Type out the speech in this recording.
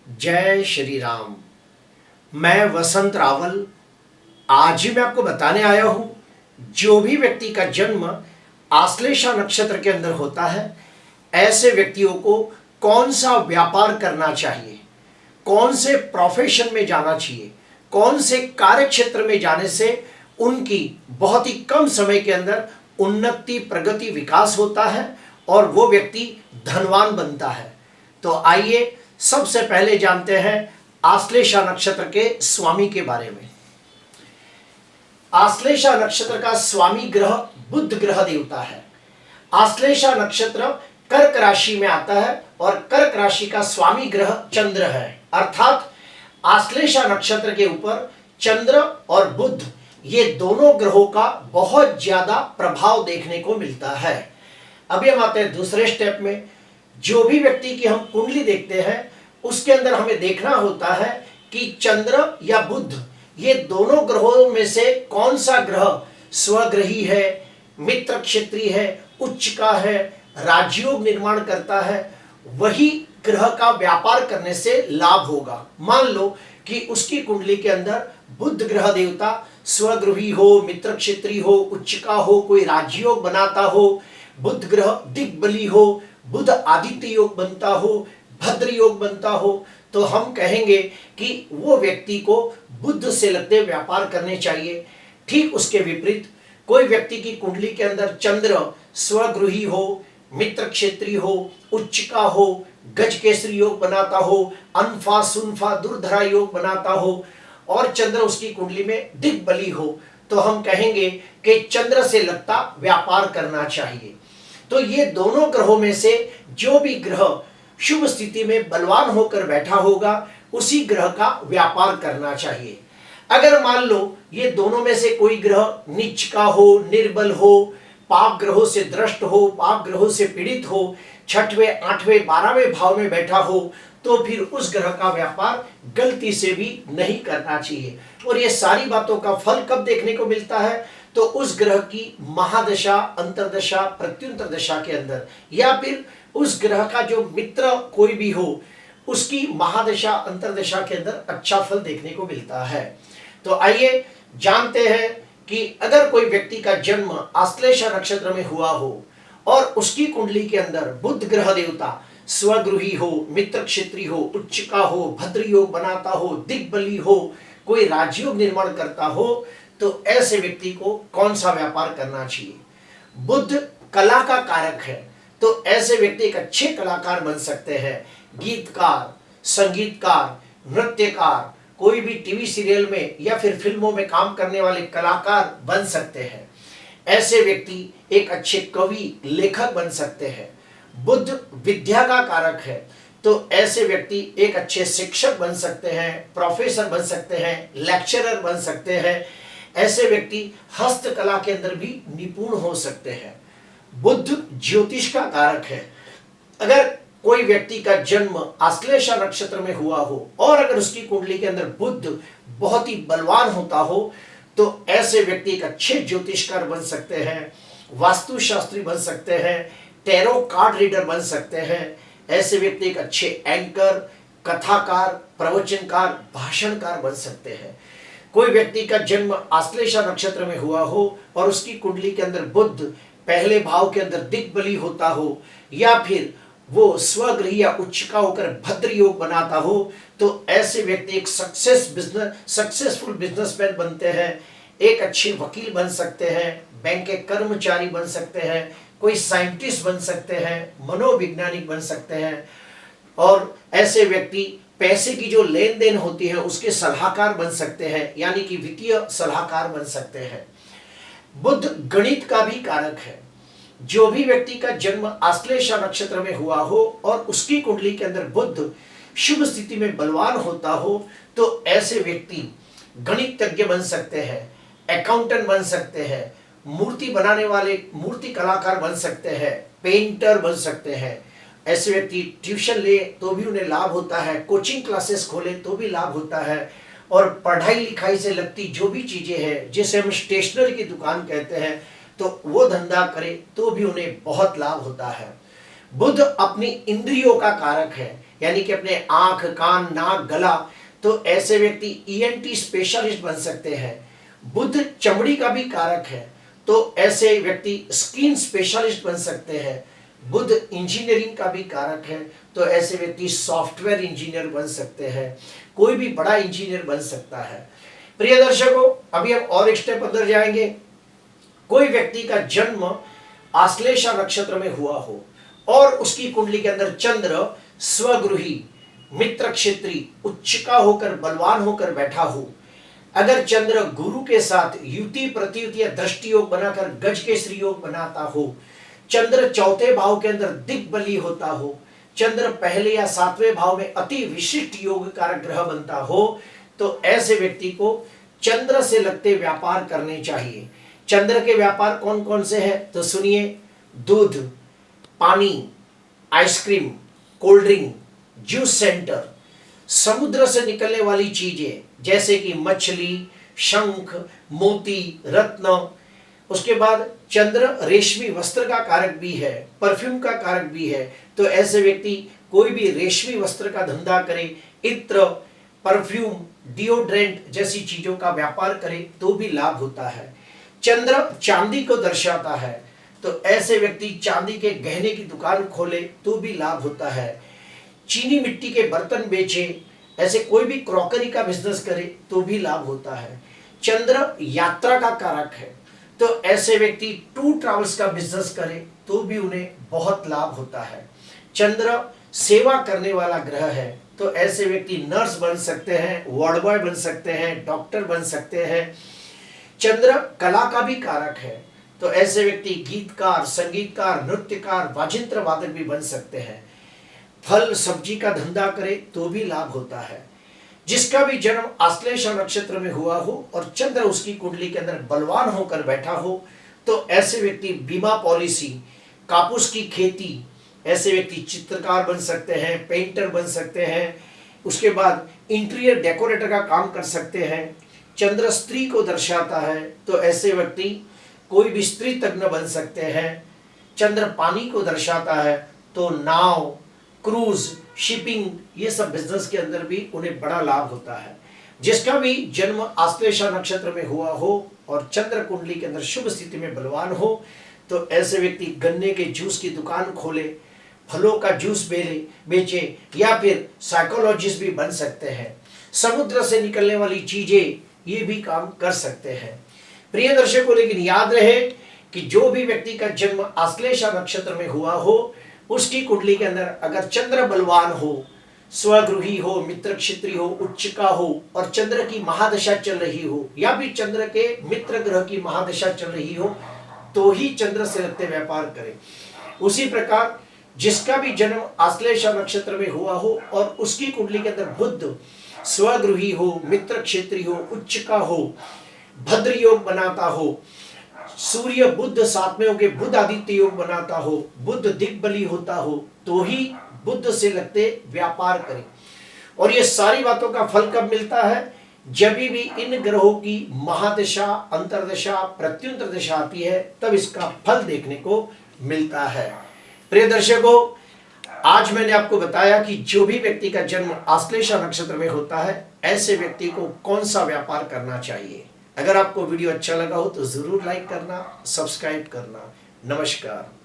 जय श्री राम। मैं वसंत रावल आज ही मैं आपको बताने आया हूं, जो भी व्यक्ति का जन्म आश्लेषा नक्षत्र के अंदर होता है, ऐसे व्यक्तियों को कौन सा व्यापार करना चाहिए, कौन से प्रोफेशन में जाना चाहिए, कौन से कार्य क्षेत्र में जाने से उनकी बहुत ही कम समय के अंदर उन्नति, प्रगति, विकास होता है और वो व्यक्ति धनवान बनता है। तो आइए सबसे पहले जानते हैं आश्लेषा नक्षत्र के स्वामी के बारे में। आश्लेषा नक्षत्र का स्वामी ग्रह बुध ग्रह देवता है। आश्लेषा नक्षत्र कर्क राशि में आता है और कर्क राशि का स्वामी ग्रह चंद्र है, अर्थात आश्लेषा नक्षत्र के ऊपर चंद्र और बुध ये दोनों ग्रहों का बहुत ज्यादा प्रभाव देखने को मिलता है। अभी हम आते हैं दूसरे स्टेप में। जो भी व्यक्ति की हम कुंडली देखते हैं उसके अंदर हमें देखना होता है कि चंद्र या बुध ये दोनों ग्रहों में से कौन सा ग्रह स्वग्रही है, मित्र क्षेत्री है, उच्च का है, राजयोग निर्माण करता है, वही ग्रह का व्यापार करने से लाभ होगा। मान लो कि उसकी कुंडली के अंदर बुध ग्रह देवता स्वगृही हो, मित्र क्षेत्री हो, उच्च का हो, कोई राजयोग बनाता हो, बुध ग्रह दिग्बली हो, बुध आदित्य योग बनता हो, भद्र योग बनता हो, तो हम कहेंगे कि वो व्यक्ति को बुध से लगते व्यापार करने चाहिए। ठीक उसके विपरीत कोई व्यक्ति की कुंडली के अंदर चंद्र स्वगृही हो, मित्र क्षेत्री हो, उच्च का हो, गज केसरी योग बनाता हो, अनफा सुनफा दुर्धरा योग बनाता हो और चंद्र उसकी कुंडली में दिग्बली हो, तो हम कहेंगे कि चंद्र से लगता व्यापार करना चाहिए। तो ये दोनों ग्रहों में से जो भी ग्रह शुभ स्थिति में बलवान होकर बैठा होगा उसी ग्रह का व्यापार करना चाहिए। अगर मान लो ये दोनों में से कोई ग्रह नीच का हो, निर्बल हो, पाप ग्रहों से द्रष्ट हो, पाप ग्रहों से पीड़ित हो, छठवें, आठवें, 12वें भाव में बैठा हो, तो फिर उस ग्रह का व्यापार गलती से भी नहीं करना चाहिए। और ये सारी बातों का फल कब देखने को मिलता है? तो उस ग्रह की महादशा, अंतरदशा, प्रत्युंतर दशा के अंदर, या फिर उस ग्रह का जो मित्र कोई भी हो उसकी महादशा, अंतरदशा के अंदर अच्छा फल देखने को मिलता है। तो आइए जानते हैं कि अगर कोई व्यक्ति का जन्म आश्लेषा नक्षत्र में हुआ हो और उसकी कुंडली के अंदर बुध ग्रह देवता स्वगृही हो, मित्र क्षेत्री हो, उच्च का हो, भद्र योग बनाता हो, दिग्बली हो, कोई राजयोग निर्माण करता हो, तो ऐसे व्यक्ति को कौन सा व्यापार करना चाहिए? बुध कला का कारक है, तो ऐसे व्यक्ति एक अच्छे कलाकार बन सकते हैं। गीतकार, संगीतकार, नृत्यकार, कोई भी टीवी सीरियल में या फिर फिल्मों में काम करने वाले कलाकार बन सकते हैं। ऐसे व्यक्ति एक अच्छे कवि, लेखक बन सकते हैं। बुध विद्या का कारक है, तो ऐसे व्यक्ति एक अच्छे शिक्षक बन सकते हैं, प्रोफेसर बन सकते हैं, लेक्चरर बन सकते हैं। ऐसे व्यक्ति हस्तकला के अंदर भी निपुण हो सकते हैं। बुध ज्योतिष का कारक है। अगर कोई व्यक्ति का जन्म आश्लेषा नक्षत्र में हुआ हो और अगर उसकी कुंडली के अंदर बुध बहुत ही बलवान होता हो, तो ऐसे व्यक्ति एक अच्छे ज्योतिषकार बन सकते हैं, वास्तुशास्त्री बन सकते हैं, टैरो कार्ड रीडर बन सकते हैं। ऐसे व्यक्ति एक अच्छे एंकर, कथाकार, प्रवचनकार, भाषणकार बन सकते हैं। कोई व्यक्ति का जन्म आश्लेषा नक्षत्र में हुआ हो और उसकी कुंडली के अंदर बुध पहले भाव के अंदर दिग्बली होता हो या फिर वो स्वगृही या उच्च का होकर भद्र योग बनाता हो, तो ऐसे व्यक्ति एक सक्सेसफुल बिजनेसमैन बनते हैं, एक अच्छे वकील बन सकते हैं, बैंक के कर्मचारी बन सकते हैं, कोई साइंटिस्ट बन सकते हैं, मनोवैज्ञानिक बन सकते हैं। और ऐसे व्यक्ति पैसे की जो लेन देन होती है उसके सलाहकार बन सकते हैं, यानी कि वित्तीय सलाहकार बन सकते हैं। बुध गणित का भी कारक है। जो भी व्यक्ति का जन्म आश्लेषा नक्षत्र में हुआ हो और उसकी कुंडली के अंदर बुध शुभ स्थिति में बलवान होता हो, तो ऐसे व्यक्ति गणितज्ञ बन सकते हैं, अकाउंटेंट बन सकते हैं, मूर्ति बनाने वाले मूर्ति कलाकार बन सकते हैं, पेंटर बन सकते हैं। ऐसे व्यक्ति ट्यूशन ले तो भी उन्हें लाभ होता है, कोचिंग क्लासेस खोले तो भी लाभ होता है, और पढ़ाई लिखाई से लगती जो भी चीजें हैं जिसे हम स्टेशनरी की दुकान कहते हैं, तो वो धंधा करे तो भी उन्हें बहुत लाभ होता है। बुध अपनी इंद्रियों का कारक है, यानी कि अपने आंख, कान, नाक, गला, तो ऐसे व्यक्ति ईएनटी स्पेशलिस्ट बन सकते हैं। बुध चमड़ी का भी कारक है, तो ऐसे व्यक्ति स्किन स्पेशलिस्ट बन सकते हैं। बुध इंजीनियरिंग का भी कारक है, तो ऐसे व्यक्ति सॉफ्टवेयर इंजीनियर बन सकते हैं। कोई भी बड़ा इंजीनियर बन सकता है। प्रिय दर्शकों, अभी हम और एक स्टेप अंदर जाएंगे। कोई व्यक्ति का जन्म आश्लेषा नक्षत्र में हुआ हो और उसकी कुंडली के अंदर चंद्र स्वगृही, मित्र क्षेत्री, उच्चका होकर, बलवान होकर बैठा हो, अगर चंद्र गुरु के साथ युति, प्रतियुति या दृष्टि योग बनाकर गज केसरी योग बनाता हो, चंद्र चौथे भाव के अंदर दिग्बली होता हो, चंद्र पहले या सातवें भाव में अति विशिष्ट योग कारक ग्रह बनता हो, तो ऐसे व्यक्ति को चंद्र से लगते व्यापार करने चाहिए। चंद्र के व्यापार कौन कौन से हैं तो सुनिए। दूध, पानी, ice cream, cold drink, juice centre, समुद्र से निकलने वाली चीजें जैसे कि मछली, शंख, मोती, रत्न। उसके बाद चंद्र रेशमी वस्त्र का कारक भी है, परफ्यूम का कारक भी है, तो ऐसे व्यक्ति कोई भी रेशमी वस्त्र का धंधा करे, इत्र, परफ्यूम, डिओड्रेंट जैसी चीजों का व्यापार करे तो भी लाभ होता है। चंद्र चांदी को दर्शाता है, तो ऐसे व्यक्ति चांदी के गहने की दुकान खोले तो भी लाभ होता है। चीनी मिट्टी के बर्तन बेचे, ऐसे कोई भी क्रॉकरी का बिजनेस करे तो भी लाभ होता है। चंद्र यात्रा का कारक है, तो ऐसे व्यक्ति टूर ट्रैवल्स का बिजनेस करे तो भी उन्हें बहुत लाभ होता है। चंद्र सेवा करने वाला ग्रह है, तो ऐसे व्यक्ति नर्स बन सकते हैं, वार्ड बॉय बन सकते हैं, डॉक्टर बन सकते हैं। चंद्र कला का भी कारक है, तो ऐसे व्यक्ति गीतकार, संगीतकार, नृत्यकार, वाजिंत्र वादक भी बन सकते हैं। फल सब्जी का धंधा करे तो भी लाभ होता है। जिसका भी जन्म आश्लेषा नक्षत्र में हुआ हो और चंद्र उसकी कुंडली के अंदर बलवान होकर बैठा हो, तो ऐसे व्यक्ति बीमा पॉलिसी, कापूस की खेती, ऐसे व्यक्ति चित्रकार बन सकते हैं, पेंटर बन सकते हैं। उसके बाद इंटीरियर डेकोरेटर का काम कर सकते हैं। चंद्र स्त्री को दर्शाता है, तो ऐसे व्यक्ति कोई भी स्त्री तज्ञ बन सकते हैं। चंद्र पानी को दर्शाता है, तो नाव, क्रूज, शिपिंग, ये सब बिजनेस के अंदर भी उन्हें बड़ा लाभ होता है। जिसका भी जन्म आश्लेषा नक्षत्र में हुआ हो और चंद्र कुंडली के अंदर शुभ स्थिति में बलवान हो, तो ऐसे व्यक्ति गन्ने के जूस की दुकान खोले, फलों का जूस बेचे, या फिर साइकोलॉजिस्ट भी बन सकते हैं। समुद्र से निकलने वाली चीजें ये भी काम कर सकते हैं। प्रिय दर्शकों, लेकिन याद रहे कि जो भी व्यक्ति का जन्म आश्लेषा नक्षत्र में हुआ हो, उसकी कुंडली के अंदर अगर चंद्र बलवान हो, स्वगृही हो, मित्र क्षेत्री हो, उच्चका हो और चंद्र की महादशा चल रही हो, या भी चंद्र के मित्र ग्रह की महादशा चल रही हो, तो ही चंद्र से लगते व्यापार करें। उसी प्रकार जिसका भी जन्म आश्लेषा नक्षत्र में हुआ हो और उसकी कुंडली के अंदर बुध स्वगृही हो, मित्र क्षेत्री हो, उच्चका हो, भद्र योग बनाता हो, सूर्य बुध साथ में होकर बुध आदित्य योग बनाता हो, बुध दिग्बली होता हो, तो ही बुध से लगते व्यापार करें। और ये सारी बातों का फल कब मिलता है? जब भी इन ग्रहों की महादशा, अंतरदशा, प्रत्युंतर दशा आती है, तब इसका फल देखने को मिलता है। प्रिय दर्शकों, आज मैंने आपको बताया कि जो भी व्यक्ति का जन्म आश्लेषा नक्षत्र में होता है, ऐसे व्यक्ति को कौन सा व्यापार करना चाहिए। अगर आपको वीडियो अच्छा लगा हो तो जरूर लाइक करना, सब्सक्राइब करना। नमस्कार।